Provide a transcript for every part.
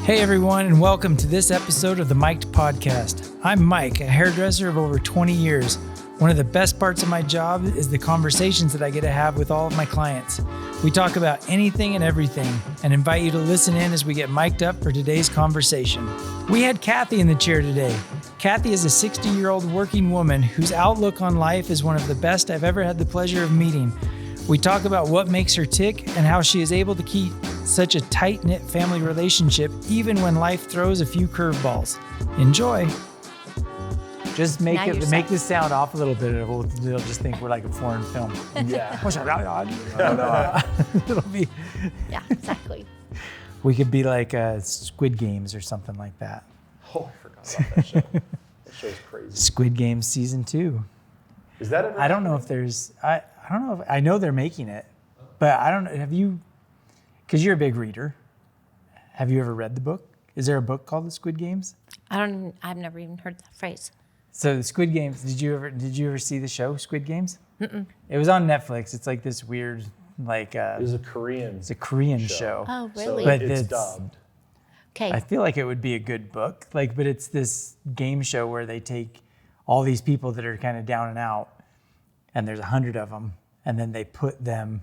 Hey everyone, and welcome to this episode of the Mic'd Podcast. I'm Mike, a hairdresser of over 20 years. One of the best parts of my job is the conversations that I get to have with all of my clients. We talk about anything and everything and invite you to listen in as we get mic'd up for today's conversation. We had Kathy in the chair today. Kathy is a 60-year-old working woman whose outlook on life is one of the best I've ever had the pleasure of meeting. We talk about what makes her tick and how she is able to keep such a tight-knit family relationship even when life throws a few curveballs. Enjoy. Just make this sound off a little bit, and they'll just think we're like a foreign film. Yeah. It'll be. Yeah, exactly. We could be like Squid Games or something like that. Oh, I forgot about that show. That show's crazy. Squid Games season 2. Is that ever? I don't know if there's. I don't know. I know they're making it, but I don't know. Have you? Because you're a big reader. Have you ever read the book? Is there a book called The Squid Games? I've never even heard that phrase. So the Squid Games. Did you ever see the show Squid Games? Mm-mm. It was on Netflix. It's like this weird, like. It was a Korean. It's a Korean show. Oh, really? So But it's it's dubbed. Okay. I feel like it would be a good book. But it's this game show where they take all these people that are kind of down and out, and there's 100 of them, and then they put them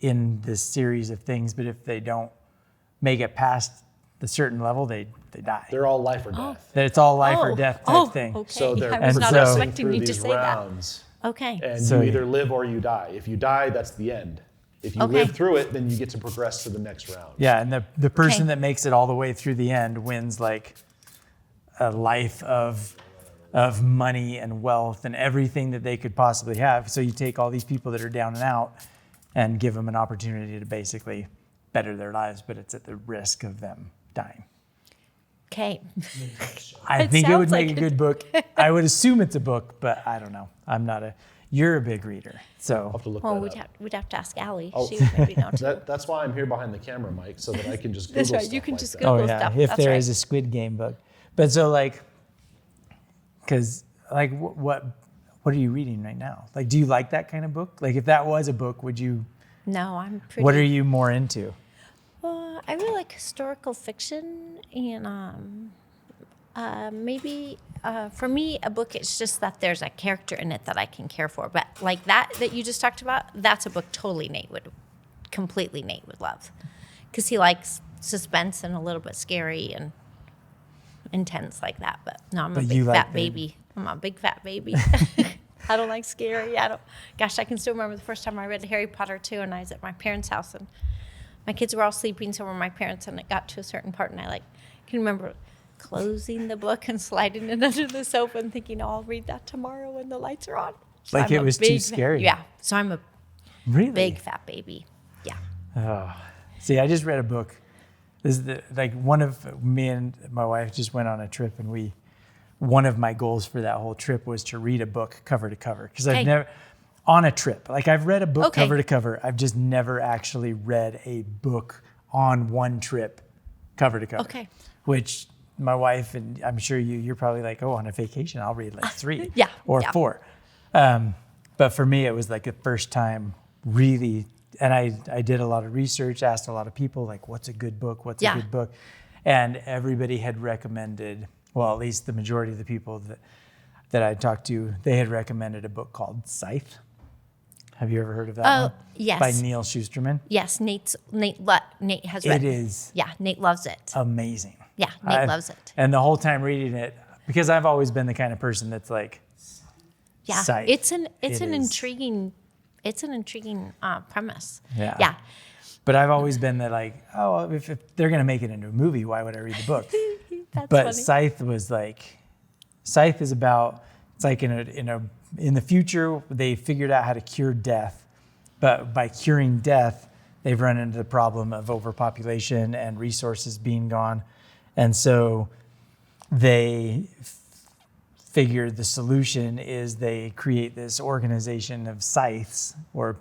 in this series of things. But if they don't make it past the certain level, they die. They're all life or death. It's all life or death type thing. Okay. So they're I was not progressing expecting through you to these say rounds, that. Okay. and So you either live or you die. If you die, that's the end. If you live through it, then you get to progress to the next round. Yeah, and the person that makes it all the way through the end wins like a life of money and wealth and everything that they could possibly have. So you take all these people that are down and out and give them an opportunity to basically better their lives, but it's at the risk of them dying. Okay. I It think it would sounds make like a good book. I would assume it's a book, but I don't know. You're a big reader, I'll so. have to look Well, that up. we'd have to ask Allie. Oh. She would maybe know too. That's why I'm here behind the camera, Mike, so that I can just Google That's right. stuff You can like just that. Google Oh yeah, stuff. if That's there right. is a Squid Game book. But so like, because like what are you reading right now? Like, do you like that kind of book? Like, if that was a book, would you? No, I'm pretty. What are you more into? I really like historical fiction, and maybe for me, a book. It's just that there's a character in it that I can care for. But like that you just talked about, that's a book totally completely Nate would love, because he likes suspense and a little bit scary and intense like that. But no, I'm a big fat baby. I'm a big fat baby. I don't like scary. Gosh, I can still remember the first time I read Harry Potter 2, and I was at my parents' house, and my kids were all sleeping, so were my parents, and it got to a certain part, and I can remember closing the book and sliding it under the sofa and thinking, oh, I'll read that tomorrow when the lights are on. So Like I'm it a was too scary. Yeah, so I'm a Really? big fat baby. Yeah. Oh, see, I just read a book. This is one of me and my wife just went on a trip, and one of my goals for that whole trip was to read a book cover to cover, because I've never on a trip. Like, I've read a book cover to cover. I've just never actually read a book on one trip cover to cover. Okay. Which my wife, and I'm sure you're probably like, oh, on a vacation, I'll read like 3 Yeah, or yeah. 4. But for me, it was like the first time really, and I did a lot of research, asked a lot of people, like, what's a good book? What's a good book? And everybody had recommended, well, at least the majority of the people that I talked to, they had recommended a book called Scythe. Have you ever heard of that one? Yes. By Neil Shusterman. Yes, Nate has read It is Yeah, Nate loves it. amazing. Yeah, Nate loves it. And the whole time reading it, because I've always been the kind of person that's like, Yeah, Scythe. it's an It is. intriguing premise. Yeah. Yeah. But I've always been that like, oh, if they're going to make it into a movie, why would I read the book? That's But funny. Scythe is about, it's like in the future, they figured out how to cure death. But by curing death, they've run into the problem of overpopulation and resources being gone. And so they figured the solution is they create this organization of scythes, or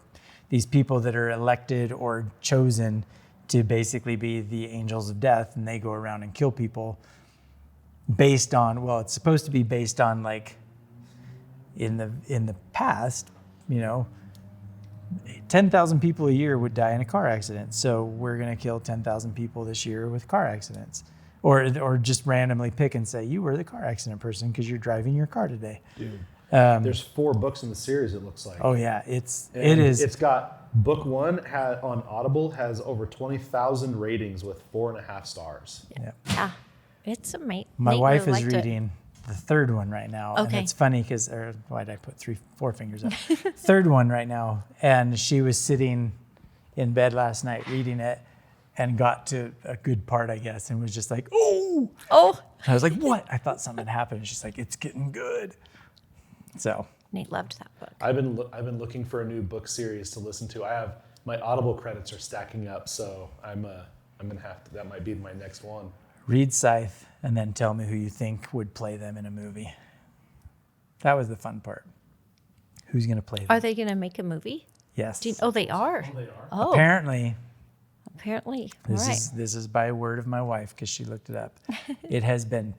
these people that are elected or chosen to basically be the angels of death, and they go around and kill people based on, well, it's supposed to be based on, like, in the past, 10,000 people a year would die in a car accident. So we're going to kill 10,000 people this year with car accidents. Or just randomly pick and say, you were the car accident person because you're driving your car today. Dude, there's 4 books in the series, it looks like. Oh, yeah. It is. It's got book 1 on Audible has over 20,000 ratings with 4.5 stars. Yeah. It's amazing. My wife is reading the 3rd one right now. Okay. And it's funny because, why did I put 4 fingers up? 3rd one right now. And she was sitting in bed last night reading it and got to a good part, I guess, and was just like, oh. I was like, what? I thought something had happened. She's like, it's getting good. So Nate loved that book. I've been looking for a new book series to listen to. I have my Audible credits are stacking up, so I'm gonna have to. That might be my next one. Read Scythe and then tell me who you think would play them in a movie. That was the fun part. Who's gonna play them? Are they going to make a movie? Yes. They are. Oh, Apparently. This is by word of my wife because she looked it up. It has been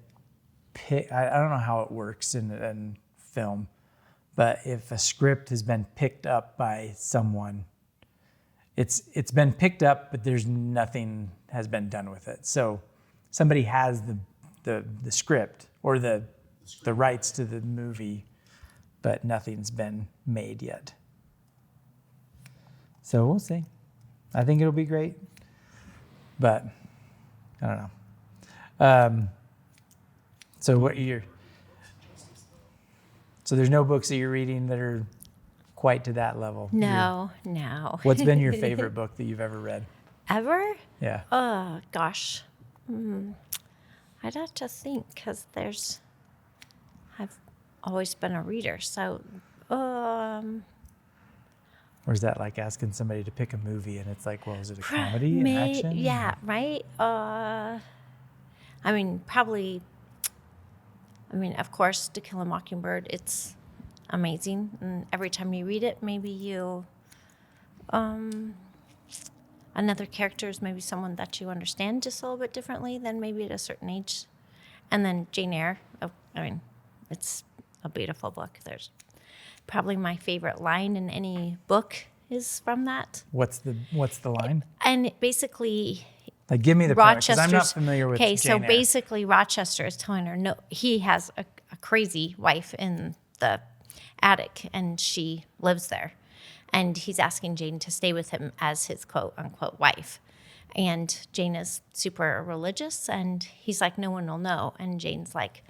I don't know how it works in film, but if a script has been picked up by someone, it's been picked up, but there's nothing has been done with it. So somebody has the script or the rights to the movie, but nothing's been made yet. So we'll see. I think it'll be great, but I don't know. So there's no books that you're reading that are quite to that level? No. What's been your favorite book that you've ever read? Ever? Yeah. Oh, gosh. I'd have to think because I've always been a reader. So, Or is that like asking somebody to pick a movie and it's like, well, is it a comedy, an action? Yeah, right? Of course, To Kill a Mockingbird, it's amazing. And every time you read it, maybe you, another character is maybe someone that you understand just a little bit differently than maybe at a certain age. And then Jane Eyre, it's a beautiful book. There's probably my favorite line in any book is from that. What's the line? And it basically, like, give me the premise, 'cause I'm not familiar with Jane Eyre. so basically Rochester is telling her, no, he has a crazy wife in the attic and she lives there. And he's asking Jane to stay with him as his quote unquote wife. And Jane is super religious and he's like, no one will know. And Jane's like,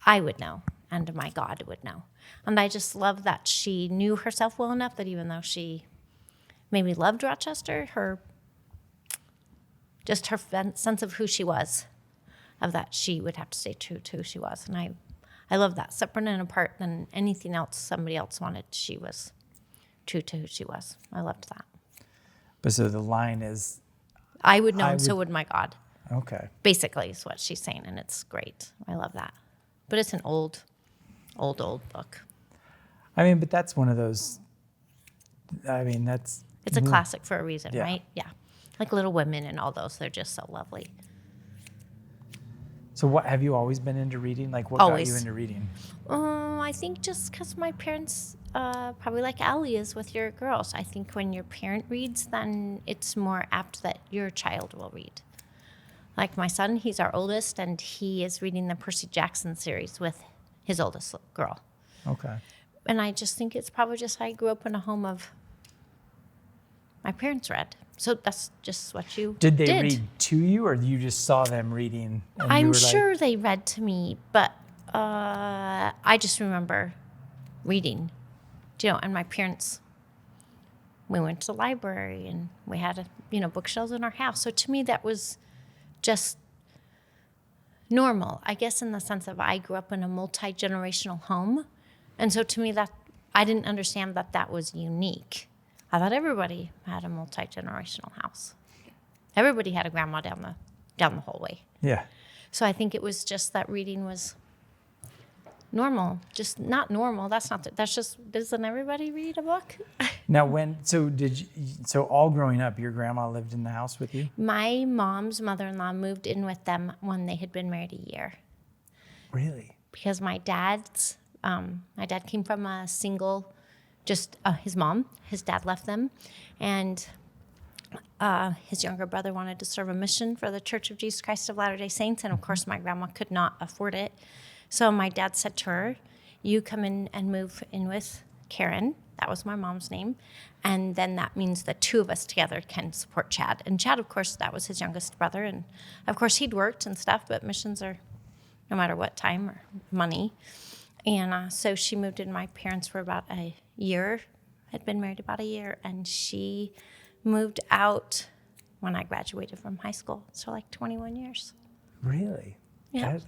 I would know and my God would know. And I just love that she knew herself well enough that even though she maybe loved Rochester, her sense of who she was, of that she would have to stay true to who she was. And I love that. Separate and apart than anything else somebody else wanted, she was true to who she was. I loved that. But so the line is, I would know and so would my God. Okay. Basically is what she's saying, and it's great. I love that. But it's an old book. I mean, but that's one of those, that's... It's a classic for a reason, Yeah. right? Yeah. Like Little Women and all those, they're just so lovely. So what, have you always been into reading? Like, what Always. got you into reading? I think just because my parents, probably like Allie is with your girls, I think when your parent reads, then it's more apt that your child will read. Like my son, he's our oldest, and he is reading the Percy Jackson series with his oldest girl. Okay. And I just think it's probably just I grew up in a home of my parents read. So that's just what you did. They read to you, or you just saw them reading? And I'm sure they read to me, but I just remember reading. And my parents, we went to the library and we had bookshelves in our house. So to me, that was just normal, I guess, in the sense of I grew up in a multi-generational home. And so to me, that I didn't understand that was unique. I thought everybody had a multi-generational house. Everybody had a grandma down the hallway. Yeah. So I think it was just that reading was normal. Just not normal. That's just, doesn't everybody read a book? Now, so all growing up, your grandma lived in the house with you? My mom's mother-in-law moved in with them when they had been married a year. Really? Because my dad came from a single just his mom. His dad left them, and his younger brother wanted to serve a mission for the Church of Jesus Christ of Latter-day Saints, and of course my grandma could not afford it. So my dad said to her, you come in and move in with Karen. That was my mom's name. And then that means the two of us together can support Chad. And Chad, of course, that was his youngest brother. And of course, he'd worked and stuff, but missions are no matter what time or money. And so she moved in. My parents were about a year, had been married about a year, and she moved out when I graduated from high school. So like 21 years. Really? Yeah.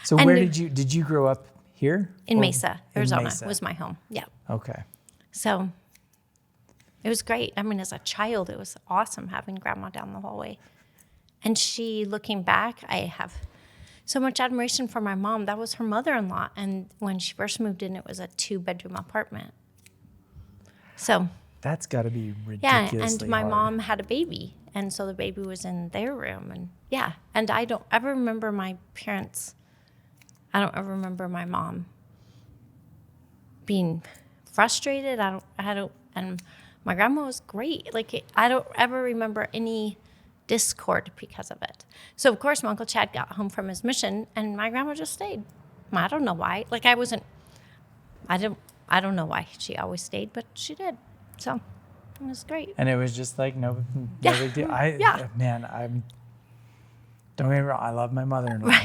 So And where did you grow up here? In Or- Mesa, Arizona Mesa. was my home. Yeah. Okay. So it was great. I mean, as a child, it was awesome having grandma down the hallway. And she, looking back, I have so much admiration for my mom. That was her mother-in-law. And when she first moved in, it was a 2-bedroom apartment. So, That's got to be yeah, ridiculously and my hard. mom had a baby. And so the baby was in their room. And yeah, and I don't ever remember my parents. I don't ever remember my mom being frustrated. I don't, and my grandma was great. Like, I don't ever remember any discord because of it. So of course, my Uncle Chad got home from his mission and my grandma just stayed. I don't know why. Like, I don't know why she always stayed, but she did. So it was great. And it was just like no Yeah. big deal. Yeah. Man, don't get me wrong, I love my mother-in-law.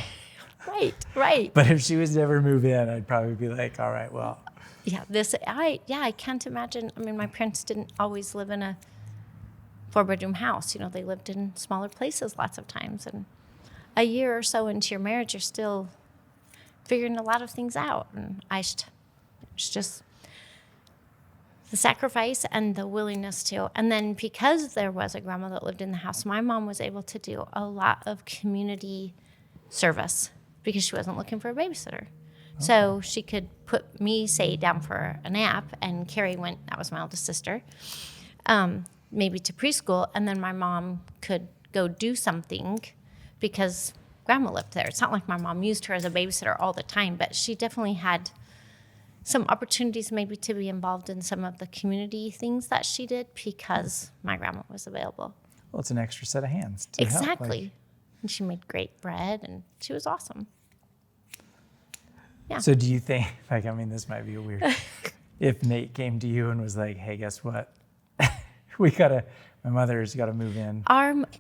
Right. But if she was to ever move in, I'd probably be like, all right, well. Yeah, I can't imagine. I mean, my parents didn't always live in a 4-bedroom house. You know, they lived in smaller places lots of times. And a year or so into your marriage, you're still figuring a lot of things out. And it's just the sacrifice and the willingness to. And then because there was a grandma that lived in the house, my mom was able to do a lot of community service because she wasn't looking for a babysitter. So she could put me, say, down for a nap, and Carrie went, that was my oldest sister, maybe to preschool, and then my mom could go do something because grandma lived there. It's not like my mom used her as a babysitter all the time, but she definitely had some opportunities maybe to be involved in some of the community things that she did because my grandma was available. Well, it's an extra set of hands to help. Exactly. Like, And she made great bread, and she was awesome. Yeah. so do you think, like, I mean, this might be weird. If Nate came to you and was like, hey, guess what? My mother's got to move in.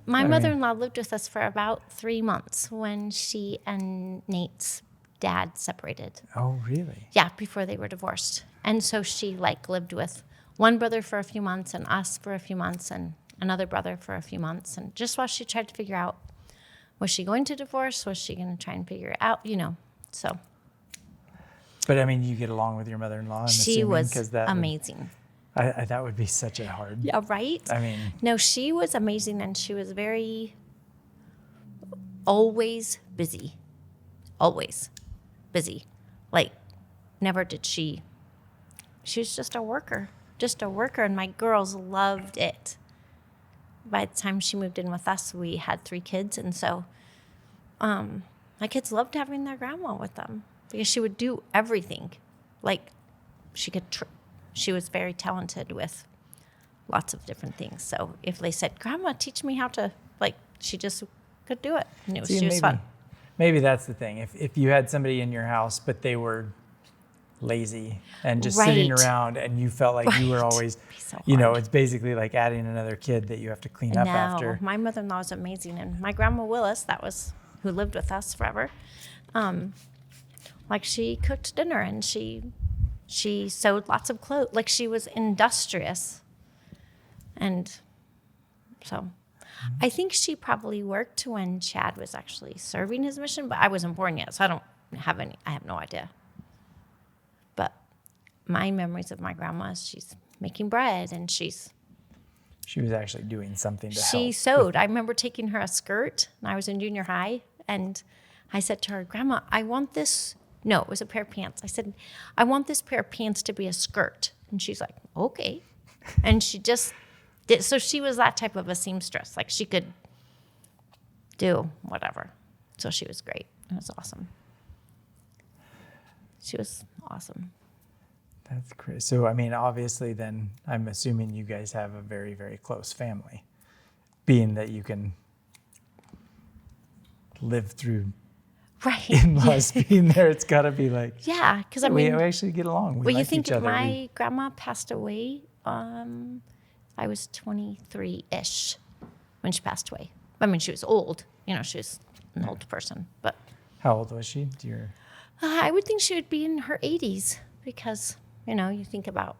My mother-in-law lived with us for about 3 months when she and Nate's dad separated. Oh, really? Yeah, before they were divorced. And so she lived with one brother for a few months and us for a few months and another brother for a few months. And just while she tried to figure out, was she going to divorce? Was she going to try and figure it out? So. But I mean, you get along with your mother-in-law. I'm She assuming, was 'cause that amazing. that would be such a hard. Yeah, right? I mean, No, she was amazing, and she was always busy. Always busy. Like, never did she was just a worker, and my girls loved it. By the time she moved in with us, we had 3 kids, and so my kids loved having their grandma with them because she would do everything. Like, she was very talented with lots of different things. So if they said, Grandma, teach me how to, she just could do it. And she was fun. Maybe that's the thing. If you had somebody in your house, but they were lazy and just sitting Right. around and you felt like you were Right. always, It'd be so it's basically like adding another kid that you have to clean up after. My mother-in-law was amazing. And my grandma Willis, who lived with us forever, she cooked dinner and she sewed lots of clothes. Like, she was industrious. And so I think she probably worked when Chad was actually serving his mission, but I wasn't born yet, so I have no idea. But my memories of my grandma is she's making bread and she was actually doing something to help. She sewed. I remember taking her a skirt, and I was in junior high, and I said to her, Grandma, I want this. No, it was a pair of pants. I said, I want this pair of pants to be a skirt. And she's like, okay. And she just did. So she was that type of a seamstress. Like, she could do whatever. So she was great. It was awesome. She was awesome. That's crazy. So, I mean, obviously, then I'm assuming you guys have a very, very close family, being that you can live through Right. in-laws being there. It's got to be like, Yeah, because I we mean, actually get along. We well, you like think each other. my grandma passed away. I was 23-ish when she passed away. I mean, she was old. You know, she was an old person. But How old was she? I would think she would be in her 80s because, you know, you think about,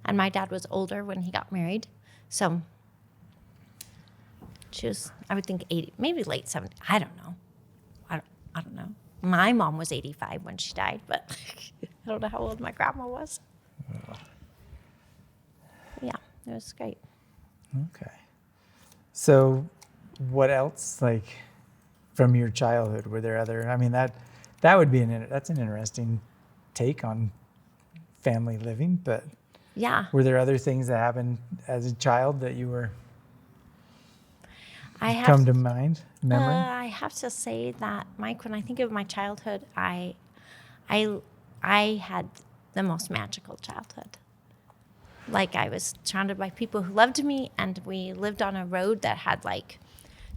and my dad was older when he got married. So she was, I would think 80, maybe late 70s. I don't know. I don't know. My mom was 85 when she died, but I don't know how old my grandma was. Yeah, it was great. Okay. So, what else, like, from your childhood? Were there other? I mean, that would be that's an interesting take on family living. But Yeah. were there other things that happened as a child that you were I have come to mind, memory? I have to say that, Mike, when I think of my childhood, I had the most magical childhood. Like, I was surrounded by people who loved me, and we lived on a road that had like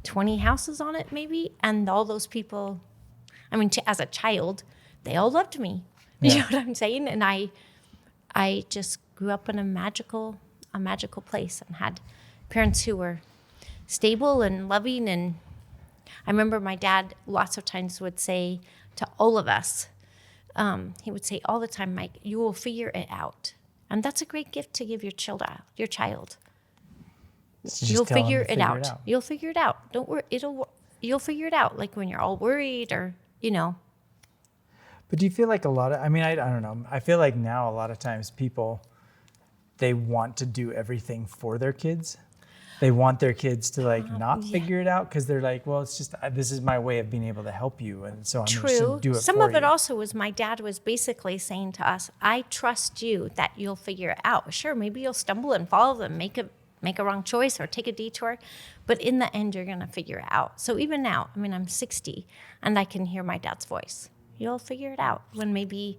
20 houses on it, maybe. And all those people, I mean, as a child, they all loved me. You know what I'm saying? And I just grew up in a magical place and had parents who were stable and loving. And I remember my dad lots of times would say to all of us, he would say all the time, Mike, you will figure it out. And that's a great gift to give your child. You'll figure it out. You'll figure it out. Don't worry. You'll figure it out. Like when you're all worried or, you know. But do you feel like I don't know. I feel like now a lot of times people, they want to do everything for their kids. They want their kids to not figure it out because they're like, well, it's just, this is my way of being able to help you. And so I'm just going to do it Some for of it you. also was my dad was basically saying to us, I trust you that you'll figure it out. Sure, maybe you'll stumble and fall and make a wrong choice or take a detour, but in the end, you're going to figure it out. So even now, I mean, I'm 60 and I can hear my dad's voice. You'll figure it out when maybe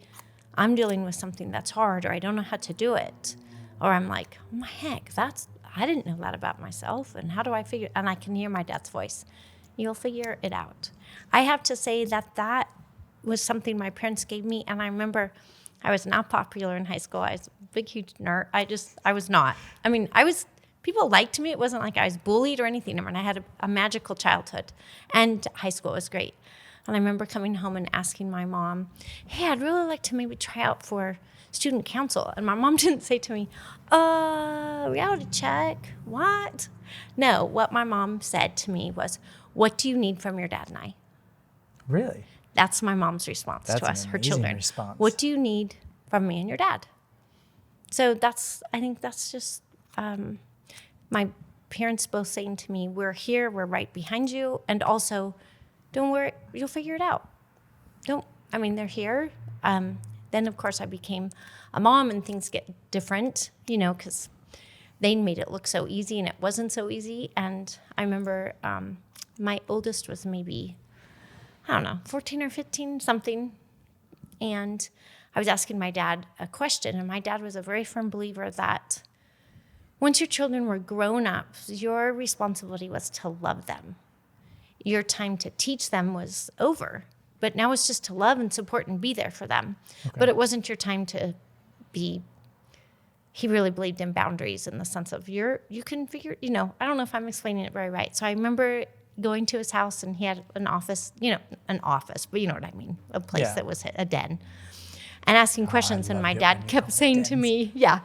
I'm dealing with something that's hard or I don't know how to do it. Or I'm like, oh my heck, I didn't know that about myself. And how do I figure? And I can hear my dad's voice. You'll figure it out. I have to say that was something my parents gave me. And I remember I was not popular in high school. I was a big, huge nerd. I was not. I mean, people liked me. It wasn't like I was bullied or anything. I mean, I had a magical childhood. And high school was great. And I remember coming home and asking my mom, hey, I'd really like to maybe try out for student council. And my mom didn't say to me, reality check, what? No, what my mom said to me was, what do you need from your dad and I? Really? That's my mom's response to us, her children. Response. What do you need from me and your dad? So I think that's just my parents both saying to me, we're here, we're right behind you. And also, don't worry, you'll figure it out. They're here. Then, of course, I became a mom and things get different, because they made it look so easy and it wasn't so easy. And I remember my oldest was maybe, 14 or 15, something. And I was asking my dad a question, and my dad was a very firm believer that once your children were grown up, your responsibility was to love them. Your time to teach them was over. But now it's just to love and support and be there for them. Okay. But it wasn't your time to be, he really believed in boundaries in the sense of you can figure, I don't know if I'm explaining it very right. So I remember going to his house and he had an office, but you know what I mean? A place that was a den. And asking questions, and my dad kept saying to me, you're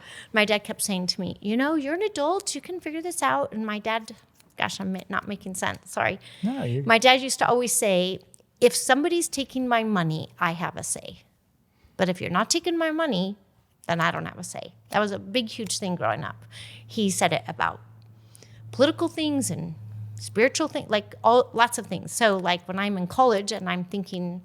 an adult, you can figure this out. And my dad, gosh, I'm not making sense, sorry. No, my dad used to always say, if somebody's taking my money, I have a say. But if you're not taking my money, then I don't have a say. That was a big, huge thing growing up. He said it about political things and spiritual things, lots of things. So like when I'm in college and I'm thinking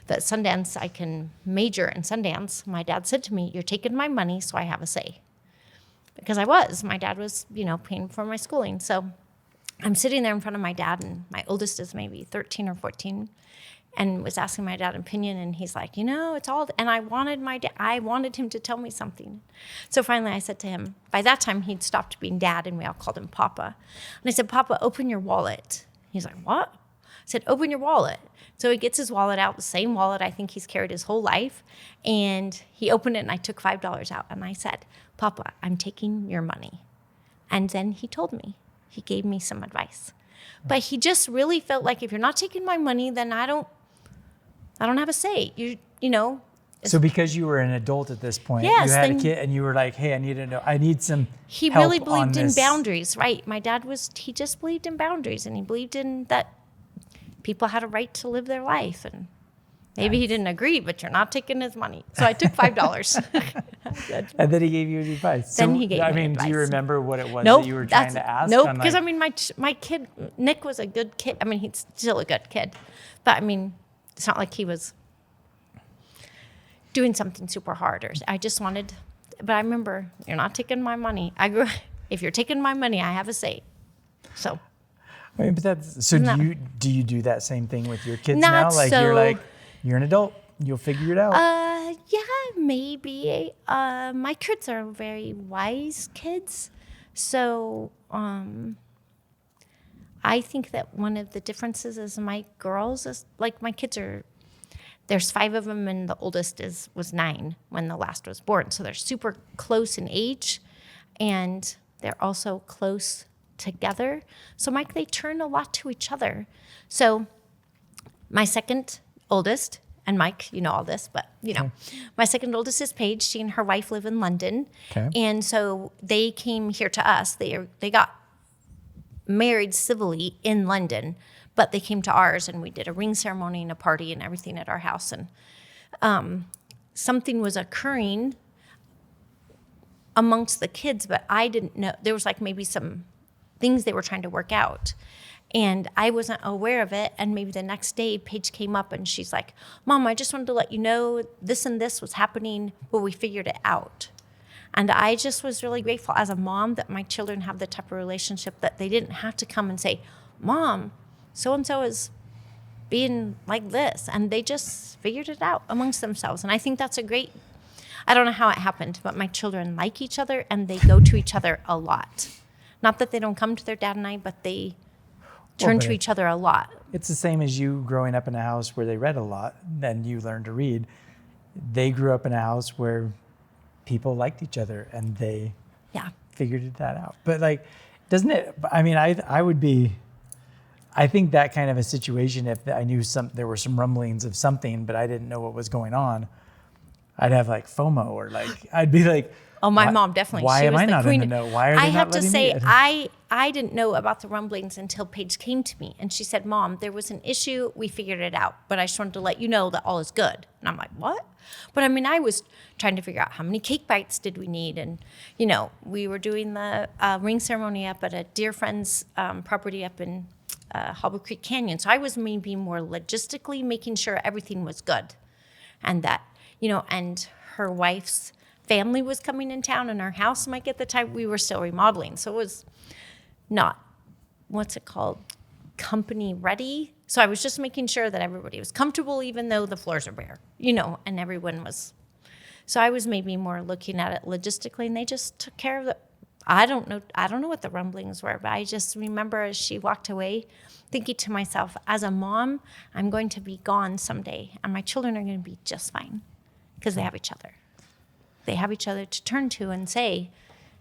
that Sundance, I can major in Sundance, my dad said to me, you're taking my money, so I have a say. Because my dad was, paying for my schooling. So I'm sitting there in front of my dad, and my oldest is maybe 13 or 14. and was asking my dad an opinion, and he's like, it's all, and I wanted him to tell me something. So finally I said to him, by that time he'd stopped being dad and we all called him Papa. And I said, Papa, open your wallet. He's like, what? I said, open your wallet. So he gets his wallet out, the same wallet I think he's carried his whole life. And he opened it and I took $5 out and I said, Papa, I'm taking your money. And then he told me, he gave me some advice. But he just really felt like, if you're not taking my money, then I don't have a say. You know. So because you were an adult at this point, yes, you had a kid, and you were like, hey, I need some He help really believed on in this. boundaries, right? My dad he just believed in boundaries, and he believed in that people had a right to live their life. And maybe he didn't agree, but you're not taking his money. So I took $5. And then he gave you advice. Then he gave me do you advice. remember what it was Nope, that you were trying to ask? Nope, I'm because like, my kid, Nick, was a good kid. I mean, he's still a good kid. But I mean, it's not like he was doing something super hard. I just wanted, but I remember, you're not taking my money. If you're taking my money, I have a say. So. I mean, but that's, so do you do that same thing with your kids Not now? Like, so- you're like, you're an adult, you'll figure it out. Yeah, maybe. My kids are very wise kids. So I think that one of the differences is my girls is, like, my kids there's 5 of them, and the oldest was 9 when the last was born. So they're super close in age, and they're also close together. So Mike, they turn a lot to each other. So my second oldest, and Mike, you know all this, but my second oldest is Paige. She and her wife live in London. Okay. And so they came here to us. They got married civilly in London, but they came to ours, and we did a ring ceremony and a party and everything at our house. And something was occurring amongst the kids, but I didn't know. There was like maybe some things they were trying to work out, and I wasn't aware of it. And maybe the next day, Paige came up and she's like, Mom, I just wanted to let you know this and this was happening, but we figured it out. And I just was really grateful as a mom that my children have the type of relationship that they didn't have to come and say, Mom, so-and-so is being like this. And they just figured it out amongst themselves. And I think that's I don't know how it happened, but my children like each other and they go to each other a lot. Not that they don't come to their dad and I, but they turn to each other a lot. It's the same as you growing up in a house where they read a lot, and you learned to read. They grew up in a house where people liked each other, and they figured that out. But like, doesn't it? I mean, I think that kind of a situation, if I knew there were some rumblings of something, but I didn't know what was going on, I'd have like FOMO, or like I'd be like, oh, my mom definitely. Why she am was I the not queen. in the know? Why are they I not have to letting say, me? I didn't know about the rumblings until Paige came to me, and she said, Mom, there was an issue. We figured it out, but I just wanted to let you know that all is good. And I'm like, what? But I mean, I was trying to figure out how many cake bites did we need, and we were doing the ring ceremony up at a dear friend's property up in Harbor Creek Canyon. So I was maybe more logistically making sure everything was good, and that and her wife's family was coming in town, and our house, Mike, at the time we were still remodeling, so it was not, what's it called, company ready. So I was just making sure that everybody was comfortable, even though the floors are bare, and everyone was. So I was maybe more looking at it logistically, and they just took care of it. I don't know what the rumblings were, but I just remember as she walked away, thinking to myself, as a mom, I'm going to be gone someday, and my children are going to be just fine, because they have each other. They have each other to turn to and say,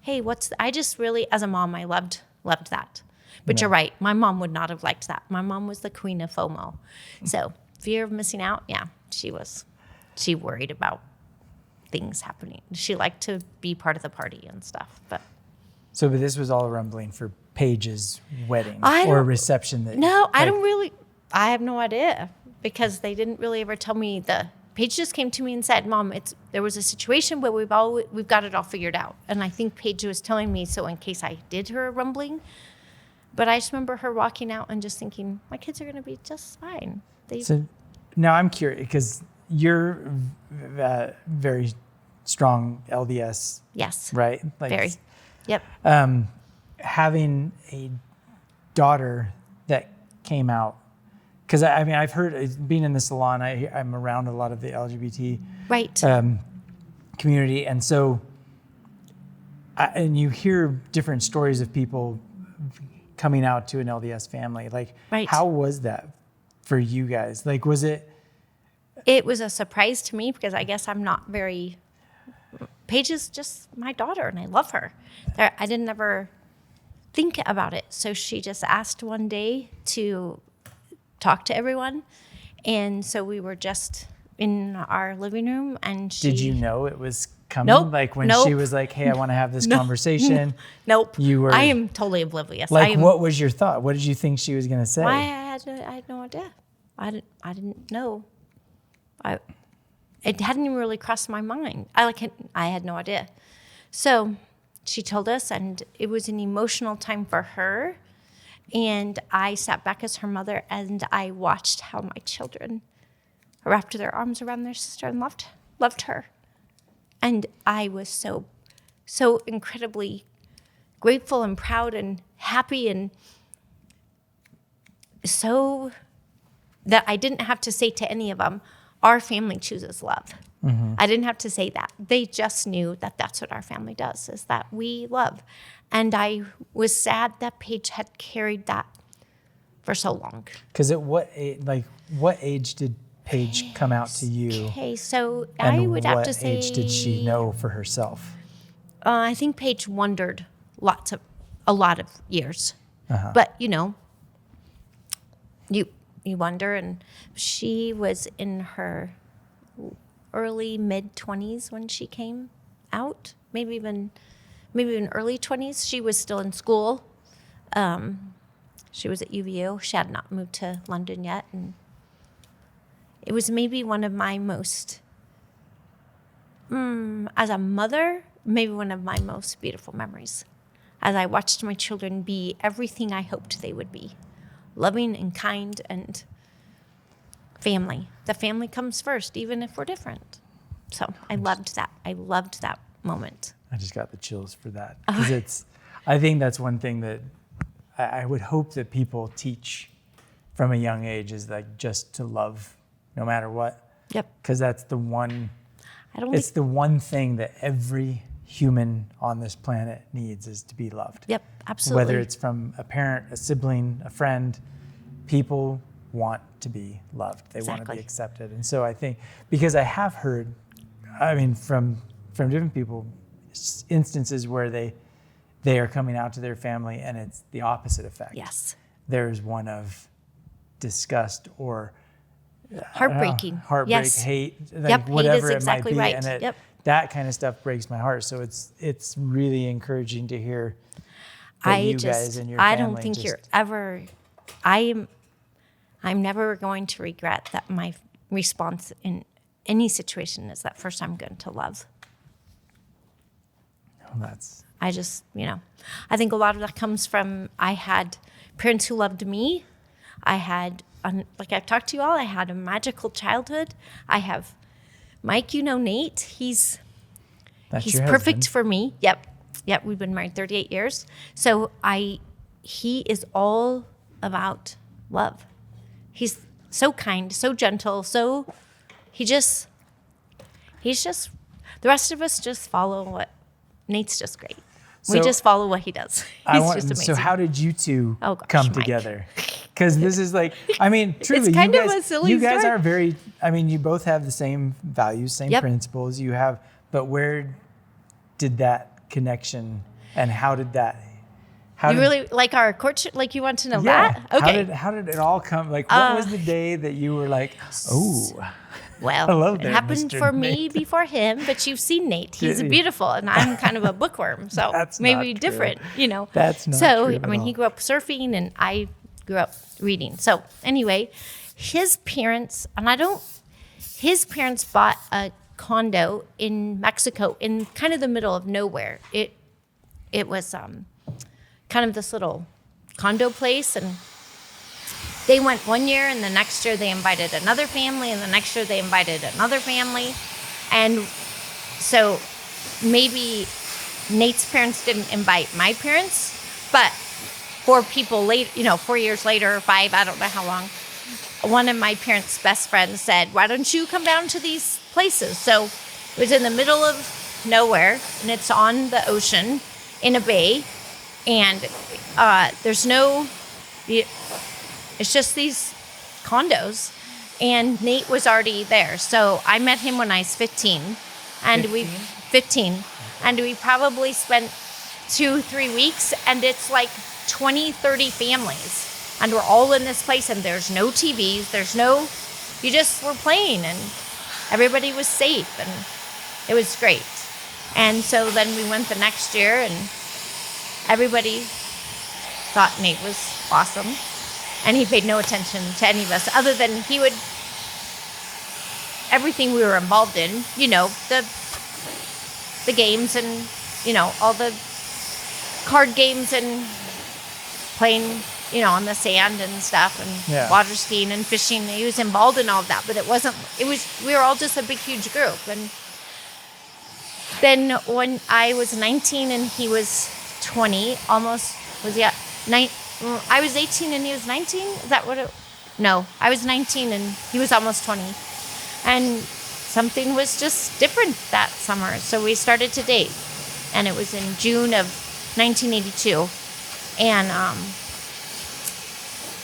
hey, I just really, as a mom, I loved that. But you're right, my mom would not have liked that. My mom was the queen of FOMO. So fear of missing out, she worried about things happening. She liked to be part of the party and stuff. But this was all rumbling for Paige's wedding or reception. I have no idea, because they didn't really ever tell me Paige just came to me and said, Mom, there was a situation where we've got it all figured out. And I think Paige was telling me so in case I did hear a rumbling. But I just remember her walking out and just thinking, my kids are going to be just fine. So now I'm curious, because you're very strong LDS. Yes. Right? Very. Yep. Having a daughter that came out because I mean, I've heard, being in the salon, I'm around a lot of the LGBT Right. Community. And so, and you hear different stories of people coming out to an LDS family. Like, Right. how was that for you guys? Like, was it? It was a surprise to me because I guess I'm not very, Paige is just my daughter and I love her. I didn't ever think about it. So she just asked one day to talk to everyone. And so we were just in our living room and she... Did you know it was coming? Nope. Like when Nope. she was like, hey, I want to have this conversation. Nope. You were... I am totally oblivious. Like, what was your thought? What did you think she was going to say? I had no idea. I didn't know. It hadn't even really crossed my mind. I had no idea. So she told us, and it was an emotional time for her. And I sat back as her mother, and I watched how my children wrapped their arms around their sister and loved her. And I was so incredibly grateful and proud and happy, and so that I didn't have to say to any of them, our family chooses love. Mm-hmm. I didn't have to say that. They just knew that that's what our family does, is that we love. And I was sad that Paige had carried that for so long. Because at what age did Paige come out to you? Okay, so And I would have to say... what age did she know for herself? I think Paige wondered a lot of years. Uh-huh. But, you wonder, and she was in her early mid-20s when she came out, maybe even early 20s. She was still in school. She was at UVU. She had not moved to London yet, and it was maybe one of my most, as a mother, maybe one of my most beautiful memories, as I watched my children be everything I hoped they would be. Loving and kind and family. The family comes first, even if we're different. So I loved that. I loved that moment. I just got the chills for that. Because I think that's one thing that I would hope that people teach from a young age, is like just to love no matter what. Yep. Because that's the one thing that every human on this planet needs, is to be loved. Yep, absolutely. Whether it's from a parent, a sibling, a friend, people want to be loved. They want to be accepted. And so I think, because I have heard, from different people, instances where they are coming out to their family and it's the opposite effect. Yes. There's one of disgust or heartbreaking. Heartbreak, yes. hate, hate whatever is exactly it might be. right. And that kind of stuff breaks my heart. So it's really encouraging to hear that guys and your family. I don't think you're ever. I'm never going to regret that my response in any situation is that first I'm going to love. I just, I think a lot of that comes from, I had parents who loved me. I had, like I've talked to you all, I had a magical childhood. I have Mike, Nate, he's perfect for me. Yep. We've been married 38 years. So he is all about love. He's so kind, so gentle, he's just, the rest of us just follow what, Nate's just great. We just follow what he does. He's just amazing. So how did you two come Mike. together? Because this is like, truly, it's kind of a silly you guys story. are very, you both have the same values, same principles but where did that connection, and how did that, really like our courtship? Like you want to know that? Okay. How did it all come? Like, what was the day that you were like, oh, well, hello it there, happened Mr. for Nate. me before him, but you've seen Nate. He's beautiful, and I'm kind of a bookworm, so That's maybe not true. different, That's not so, true at he all. grew up surfing, and I grew up reading. So anyway, his parents bought a condo in Mexico in kind of the middle of nowhere. It was kind of this little condo place, and they went one year, and the next year they invited another family, and the next year they invited another family. And so maybe Nate's parents didn't invite my parents, but 4 people later, 4 years later, or 5, I don't know how long, one of my parents' best friends said, why don't you come down to these places? So it was in the middle of nowhere, and it's on the ocean in a bay, and it's just these condos, and Nate was already there. So I met him when I was 15, and 15, and we probably spent 2-3 weeks, and it's like 20, 30 families. And we're all in this place, and there's no TVs, you just were playing, and everybody was safe, and it was great. And so then we went the next year, and everybody thought Nate was awesome, and he paid no attention to any of us, other than everything we were involved in, the games and, all the card games and playing, on the sand and stuff, and water skiing and fishing. He was involved in all of that, but we were all just a big, huge group. And then when I was 19 and he was 20, I was 18 and he was 19? Is that what no, I was 19 and he was almost 20. And something was just different that summer. So we started to date, and it was in June of 1982. And,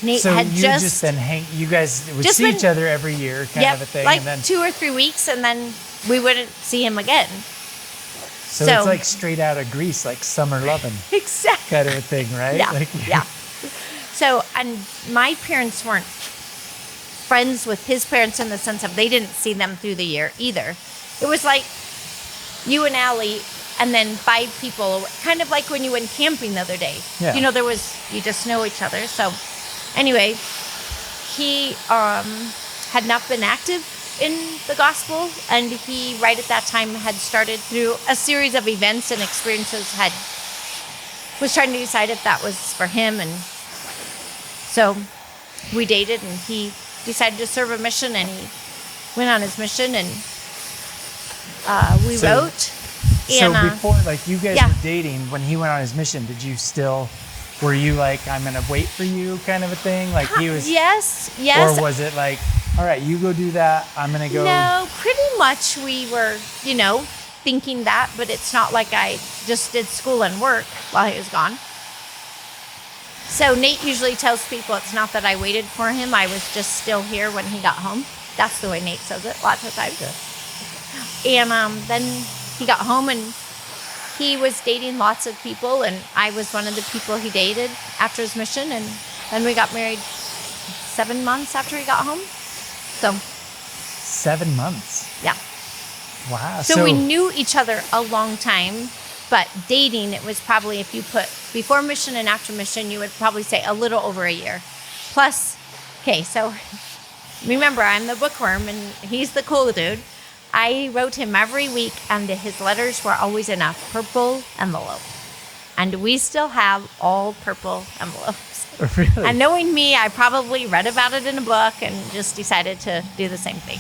Nate had you guys would see each other every year kind of a thing. Like and then 2 or 3 weeks, and then we wouldn't see him again. So it's like straight out of Greece, like summer loving. Exactly. Kind of a thing, right? Yeah, yeah. So, and my parents weren't friends with his parents in the sense of they didn't see them through the year either. It was like you and Allie, and then 5 people, kind of like when you went camping the other day. Yeah. You just know each other. So anyway, he had not been active in the gospel, and he right at that time had started through a series of events and experiences, was trying to decide if that was for him. And so we dated, and he decided to serve a mission, and he went on his mission, and we wrote. So And, before, like, you guys were dating, when he went on his mission, were you like, I'm going to wait for you kind of a thing? Like he was... Yes. Or was it like, all right, you go do that, I'm going to go... No, pretty much we were, thinking that, but it's not like I just did school and work while he was gone. So Nate usually tells people it's not that I waited for him, I was just still here when he got home. That's the way Nate says it lots of times. Okay. And then he got home, and he was dating lots of people, and I was one of the people he dated after his mission, and then we got married 7 months after he got home. So 7 months? Yeah. Wow. So we knew each other a long time, but dating, it was probably, if you put before mission and after mission, you would probably say a little over a year. Plus, okay, so remember, I'm the bookworm, and he's the cool dude. I wrote him every week, and his letters were always in a purple envelope. And we still have all purple envelopes. Really? And knowing me, I probably read about it in a book and just decided to do the same thing.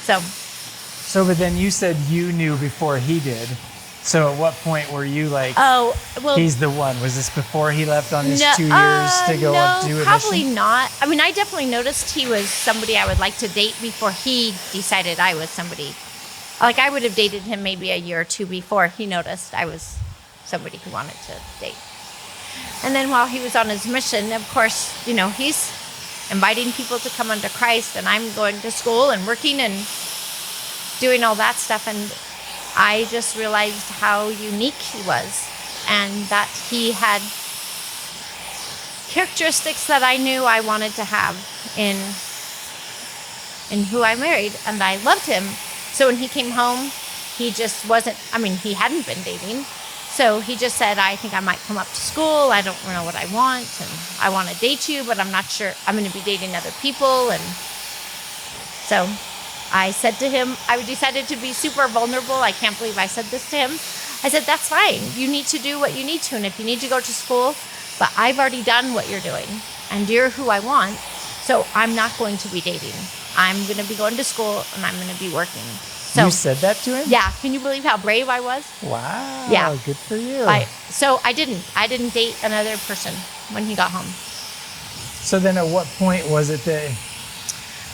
So, but then you said you knew before he did. So at what point were you like, he's the one? Was this before he left on his 2 years to go up to a mission? Probably not. I mean, I definitely noticed he was somebody I would like to date before he decided I was somebody. Like, I would have dated him maybe a year or two before he noticed I was somebody he wanted to date. And then while he was on his mission, of course, he's inviting people to come unto Christ, and I'm going to school and working and doing all that stuff. And I just realized how unique he was, and that he had characteristics that I knew I wanted to have in who I married, and I loved him. So when he came home, he just wasn't, he hadn't been dating. So he just said, I think I might come up to school. I don't know what I want, and I want to date you, but I'm not sure I'm going to be dating other people. And so I said to him, I decided to be super vulnerable. I can't believe I said this to him. I said, that's fine. You need to do what you need to. And if you need to go to school, but I've already done what you're doing, and you're who I want. So I'm not going to be dating. I'm going to be going to school, and I'm going to be working. So, you said that to him? Yeah. Can you believe how brave I was? Wow. Yeah. Good for you. So I didn't date another person when he got home. So then at what point was it that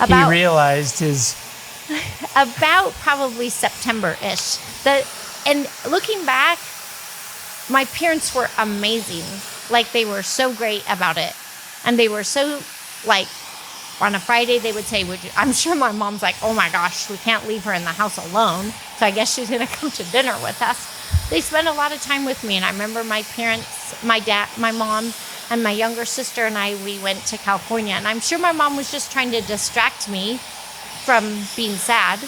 he realized his... About probably September-ish. And looking back, my parents were amazing. Like, they were so great about it. And they were so, like, on a Friday, they would say, I'm sure my mom's like, oh my gosh, we can't leave her in the house alone. So I guess she's going to come to dinner with us. They spent a lot of time with me. And I remember my parents, my dad, my mom, and my younger sister and I, we went to California. And I'm sure my mom was just trying to distract me from being sad.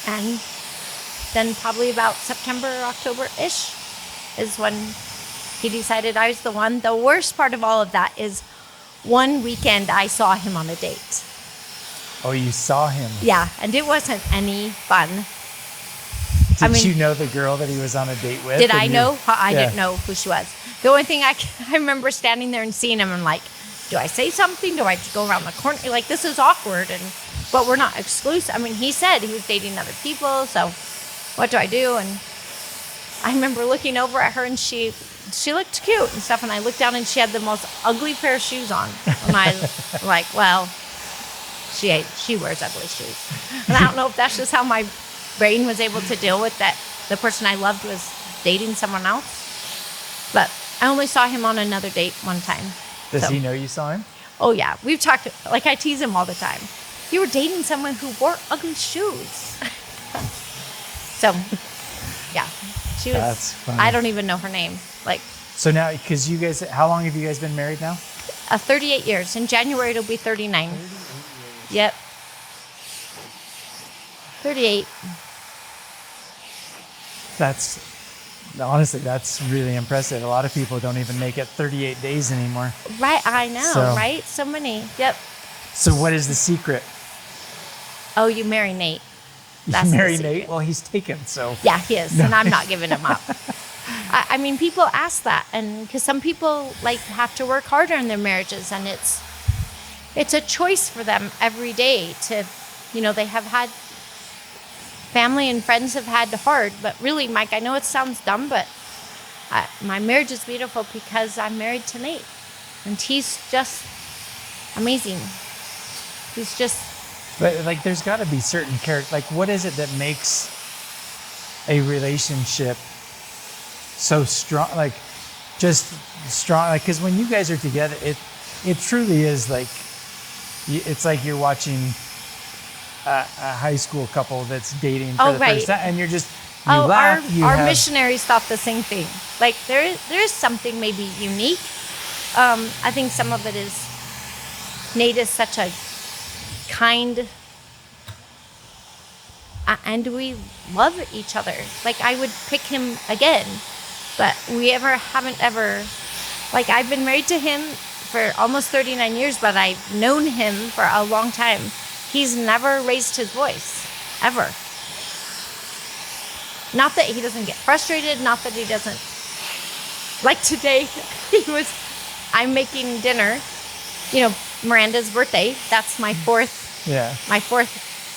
And then probably about September or October-ish is when he decided I was the one. The worst part of all of that is one weekend I saw him on a date. Oh, you saw him? Yeah, and it wasn't any fun. Did you know the girl that he was on a date with? Did I know? I didn't know who she was. The only thing I remember standing there and seeing him and like, do I say something? Do I just go around the corner? Like, this is awkward, but we're not exclusive. I mean, he said he was dating other people, so what do I do? And I remember looking over at her, and she looked cute and stuff, and I looked down, and she had the most ugly pair of shoes on. And I was like, well, she wears ugly shoes. And I don't know if that's just how my brain was able to deal with that the person I loved was dating someone else. But I only saw him on another date one time. Does he know you saw him? Oh, yeah. We've talked, like, I tease him all the time. You were dating someone who wore ugly shoes. So, yeah. She was, that's funny. I don't even know her name. Like. So now, because you guys, how long have you guys been married now? 38 years. In January, it'll be 39. Yep. 38. Honestly, that's really impressive. A lot of people don't even make it 38 days anymore. Right, I know, right? So many. Yep. So what is the secret? Oh, you marry Nate. You marry Nate? Well, he's taken, so. Yeah, he is, and I'm not giving him up. I mean, people ask that, and because some people like have to work harder in their marriages, and it's a choice for them every day to, they have had family and friends have had hard, but really, Mike, I know it sounds dumb, but my marriage is beautiful because I'm married to Nate, and he's just amazing. He's just. But like, there's got to be certain character. Like, what is it that makes a relationship so strong? Like, just strong. Like, because when you guys are together, it truly is like, it's like you're watching a high school couple that's dating for the first time, and you're just laugh. Our missionaries thought the same thing. Like, there is something maybe unique. I think some of it is Nate is such a kind, and we love each other. Like, I would pick him again, but we haven't ever, like, I've been married to him for almost 39 years, but I've known him for a long time. He's never raised his voice, ever. Not that he doesn't get frustrated, not that he doesn't, like today, I'm making dinner, Miranda's birthday. That's my fourth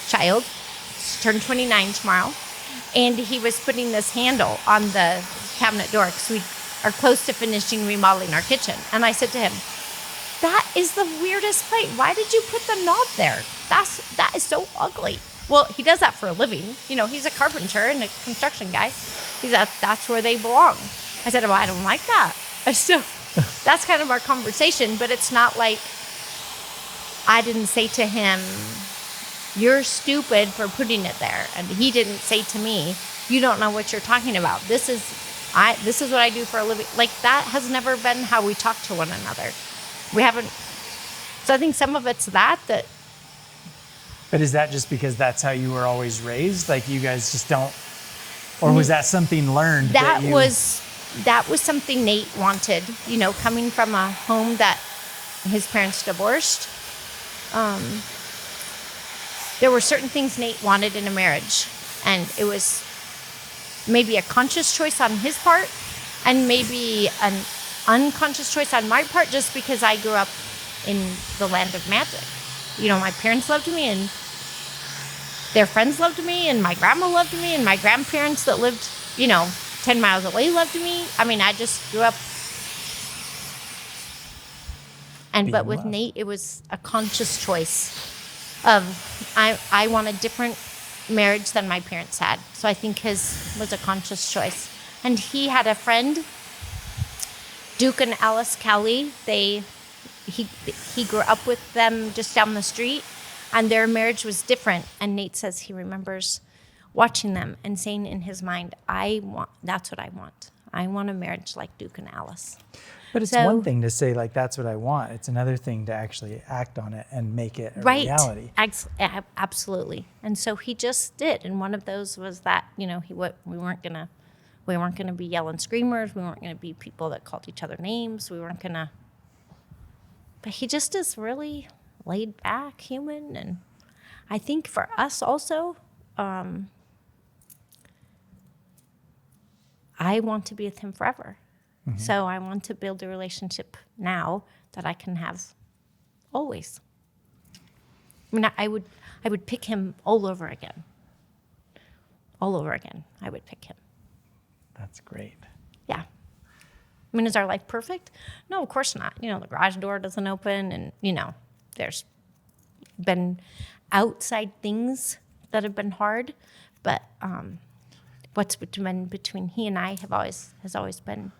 child. She turned 29 tomorrow. And he was putting this handle on the cabinet door because we are close to finishing remodeling our kitchen. And I said to him, that is the weirdest plate. Why did you put the knob there? That is so ugly. Well, he does that for a living. He's a carpenter and a construction guy. That's where they belong. I said, well, I don't like that. So that's kind of our conversation, but it's not like I didn't say to him, you're stupid for putting it there. And he didn't say to me, you don't know what you're talking about. This is what I do for a living. Like, that has never been how we talk to one another. We haven't. So I think some of it's that. But is that just because that's how you were always raised? Like, you guys just don't, or was that something learned? That was something Nate wanted, coming from a home that his parents divorced. There were certain things Nate wanted in a marriage, and it was maybe a conscious choice on his part and maybe an unconscious choice on my part, just because I grew up in the land of magic. My parents loved me, and their friends loved me, and my grandma loved me, and my grandparents that lived, 10 miles away loved me. I mean, I just grew up But with loved. Nate, it was a conscious choice of I want a different marriage than my parents had. So I think his was a conscious choice. And he had a friend, Duke and Alice Cowley. He grew up with them just down the street, and their marriage was different. And Nate says he remembers watching them and saying in his mind, that's what I want. I want a marriage like Duke and Alice. But it's one thing to say, like, that's what I want. It's another thing to actually act on it and make it a reality. Absolutely. And so he just did. And one of those was that, we weren't gonna be yelling screamers. We weren't gonna be people that called each other names. We weren't gonna. But he just is really laid back, human, and I think for us also, I want to be with him forever. Mm-hmm. So I want to build a relationship now that I can have always. I mean, I would pick him all over again. All over again, I would pick him. That's great. Yeah. I mean, is our life perfect? No, of course not. The garage door doesn't open, and, there's been outside things that have been hard, but what's been between he and I has always been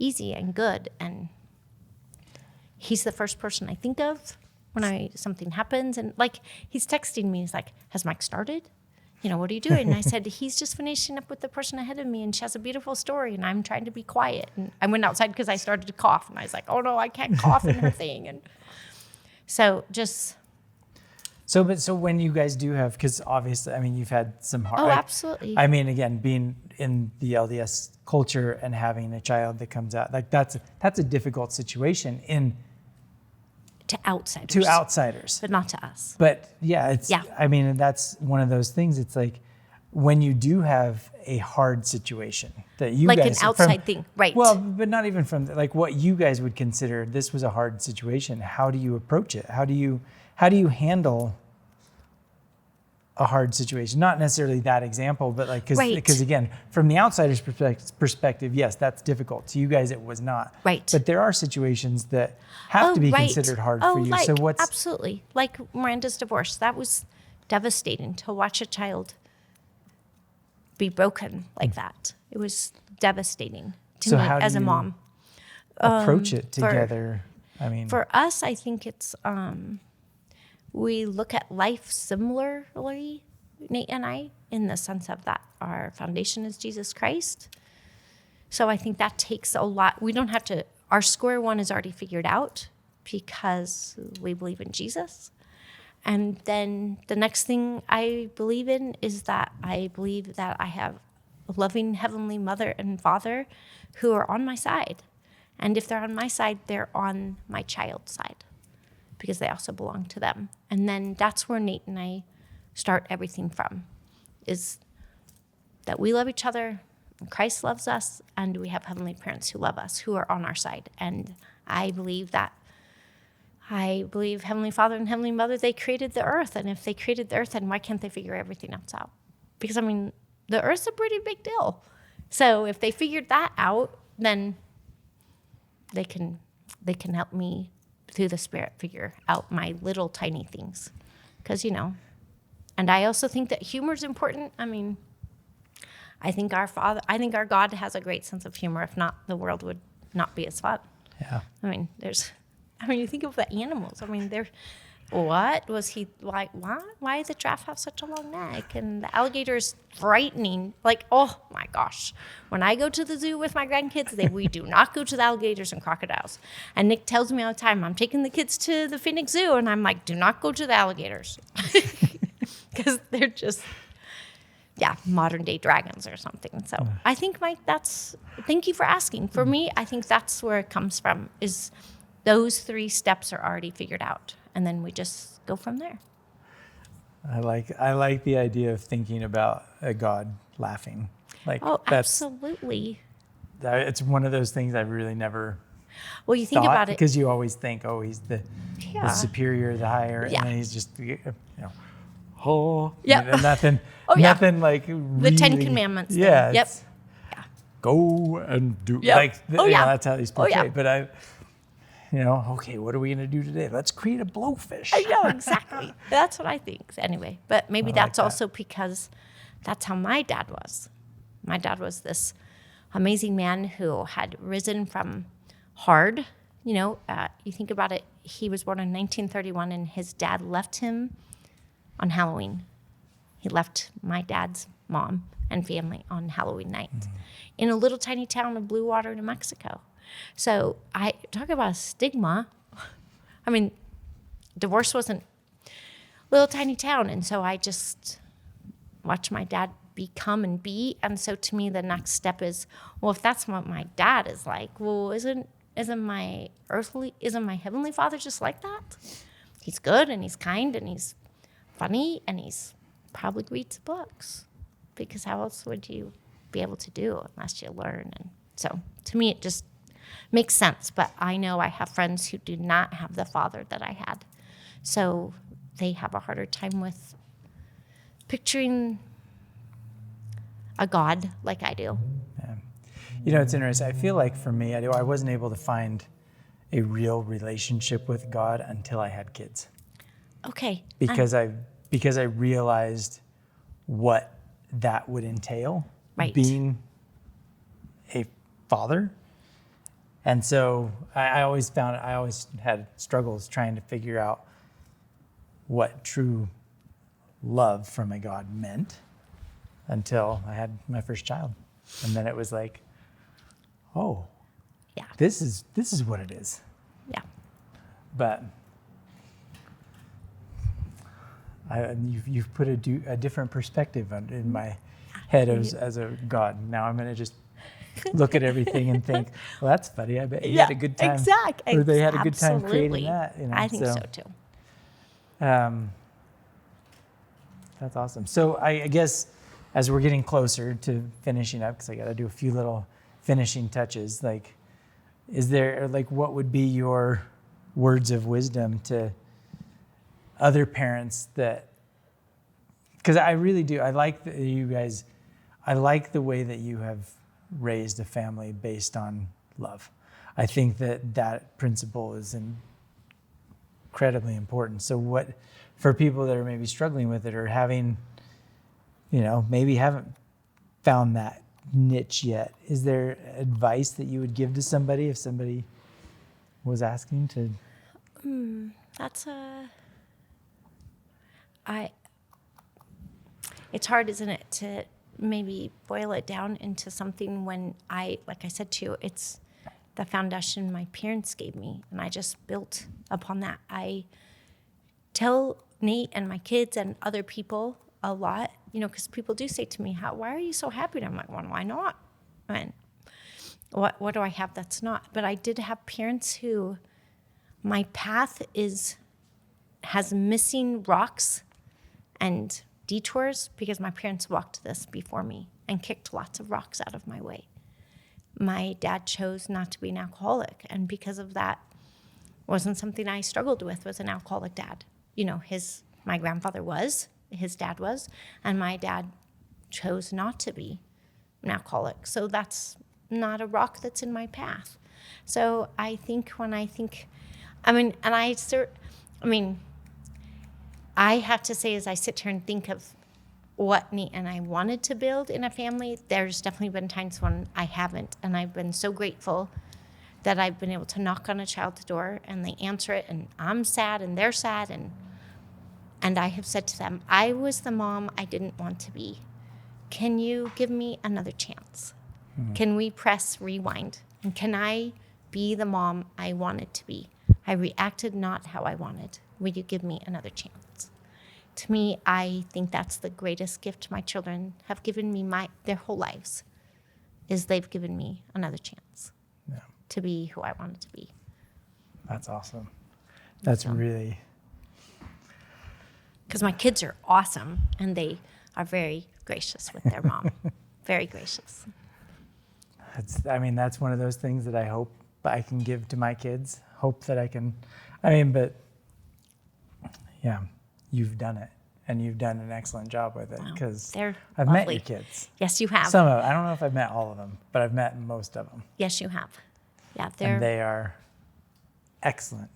easy and good, and he's the first person I think of when something happens, and like he's texting me, he's like, "Has Mike started? What are you doing?" And I said, "He's just finishing up with the person ahead of me, and she has a beautiful story, and I'm trying to be quiet." And I went outside because I started to cough, and I was like, "Oh no, I can't cough in her thing." And so just. So when you guys do have, because obviously, I mean, you've had some hard. Oh, absolutely. I mean, again, being in the LDS culture and having a child that comes out, like that's a difficult situation to outsiders. But not to us. But I mean, and that's one of those things. It's like when you do have a hard situation that you like guys, an outside thing, right? Well, but not even from like what you guys would consider this was a hard situation. How do you approach it? How do you handle a hard situation? Not necessarily that example, but like because again, from the outsider's perspective, yes, that's difficult. To you guys, it was not. Right. But there are situations that have to be considered hard for you. So what's absolutely like Miranda's divorce? That was devastating to watch a child be broken like that. It was devastating to me as a mom. Approach it together. For us, I think it's. We look at life similarly, Nate and I, in the sense of that our foundation is Jesus Christ. So I think that takes a lot. We don't have to, our square one is already figured out because we believe in Jesus. And then the next thing I believe in is that I believe that I have a loving heavenly mother and father who are on my side. And if they're on my side, they're on my child's side, because they also belong to them. And then that's where Nate and I start everything from, is that we love each other, and Christ loves us, and we have heavenly parents who love us, who are on our side. And I believe Heavenly Father and Heavenly Mother, they created the earth. And if they created the earth, then why can't they figure everything else out? Because, the earth's a pretty big deal. So if they figured that out, then they can help me through the Spirit figure out my little tiny things. Because, and I also think that humor is important. I think our God has a great sense of humor. If not, the world would not be as fun. Yeah. You think of the animals. What was he like? Why did the giraffe have such a long neck? And the alligator's frightening. Like, oh my gosh. When I go to the zoo with my grandkids, we do not go to the alligators and crocodiles. And Nick tells me all the time, I'm taking the kids to the Phoenix Zoo. And I'm like, do not go to the alligators. Because they're just, modern day dragons or something. So I think, Mike, thank you for asking. For me, I think that's where it comes from, is those 3 steps are already figured out. And then we just go from there. I like the idea of thinking about a God laughing. Absolutely. It's one of those things I've really never. Well, you think about it because you always think, he's the superior, the higher, and then he's just nothing. Nothing like really, the 10 Commandments. Yeah. Yep. Go and do. Yep. That's how he's portrayed. Oh, yeah. But okay, what are we going to do today? Let's create a blowfish. I know, exactly. That's what I think. Anyway, but maybe that's that. also because that's how my dad was. My dad was this amazing man who had risen from hard. You think about it, he was born in 1931 and his dad left him on Halloween. He left my dad's mom and family on Halloween night in a little tiny town of Blue Water, New Mexico. So I talk about a stigma. I mean, divorce wasn't a little tiny town. And so I just watched my dad become and be. And so to me, the next step is, well, if that's what my dad is like, well, isn't my heavenly father just like that? He's good and he's kind and he's funny and he's probably reads books, because how else would you be able to do unless you learn? And so to me, it just makes sense. But I know I have friends who do not have the father that I had. So they have a harder time with picturing a God like I do. Yeah. It's interesting. I feel like for me, I wasn't able to find a real relationship with God until I had kids. Okay. Because I realized what that would entail, right, being a father. And so I always had struggles trying to figure out what true love from a God meant until I had my first child. And then it was like, oh, yeah, this is what it is. Yeah. But you've put a different perspective in my head as a God. Now I'm going to just look at everything and think, well, that's funny. I bet you had a good time. Exactly. Or they had a good time Absolutely. creating that. I think so too. That's awesome. So I guess as we're getting closer to finishing up, because I got to do a few little finishing touches, is there, what would be your words of wisdom to other parents because I really do. I like I like the way that you have raised a family based on love. I think that principle is incredibly important. So for people that are maybe struggling with it or having, maybe haven't found that niche yet, is there advice that you would give to somebody if somebody was asking to? It's hard, isn't it, to maybe boil it down into something when like I said to you, it's the foundation my parents gave me, and I just built upon that. I tell Nate and my kids and other people a lot, because people do say to me, why are you so happy? And I'm like, well, why not? And what do I have that's not? But I did have parents who, my path has missing rocks and detours because my parents walked this before me and kicked lots of rocks out of my way. My dad chose not to be an alcoholic, and because of that, wasn't something I struggled with, was an alcoholic dad. My grandfather was, his dad was, and my dad chose not to be an alcoholic. So that's not a rock that's in my path. So I think I have to say, as I sit here and think of what Nate and I wanted to build in a family, there's definitely been times when I haven't. And I've been so grateful that I've been able to knock on a child's door and they answer it, and I'm sad and they're sad. And I have said to them, I was the mom I didn't want to be. Can you give me another chance? Mm-hmm. Can we press rewind? And can I be the mom I wanted to be? I reacted not how I wanted. Will you give me another chance? To me, I think that's the greatest gift my children have given me their whole lives, is they've given me another chance to be who I wanted to be. That's awesome. That's really... Because my kids are awesome, and they are very gracious with their mom. Very gracious. That's one of those things that I hope I can give to my kids. Hope that I can... but yeah, you've done it, and you've done an excellent job with it, because I've met your kids. Yes, you have. Some of them. I don't know if I've met all of them, but I've met most of them. Yes, you have. Yeah, and they are excellent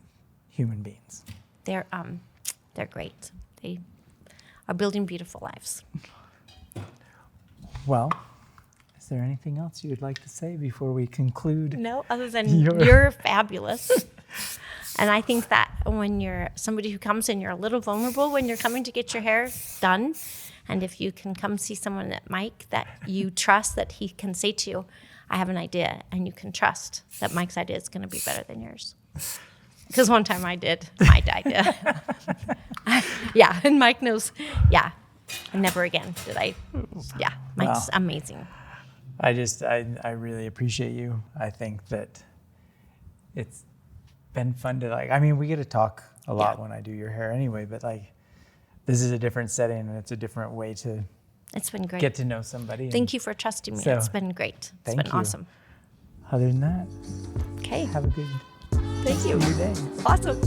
human beings. They're great. They are building beautiful lives. Well, is there anything else you would like to say before we conclude? No, other than you're fabulous. And I think that when you're somebody who comes in, you're a little vulnerable when you're coming to get your hair done. And if you can come see someone at Mike that you trust, that he can say to you, I have an idea, and you can trust that Mike's idea is going to be better than yours. Because one time I did my idea. Yeah, and Mike knows, yeah, never again did I. Yeah, Mike's amazing. I really appreciate you. I think that it's been fun to we get to talk a lot when I do your hair anyway, but this is a different setting and it's a different way to It's been great. Get to know somebody. Thank you for trusting me. It's been great. It's been awesome. Other than that, okay. Have a good Thank you. Day. Awesome.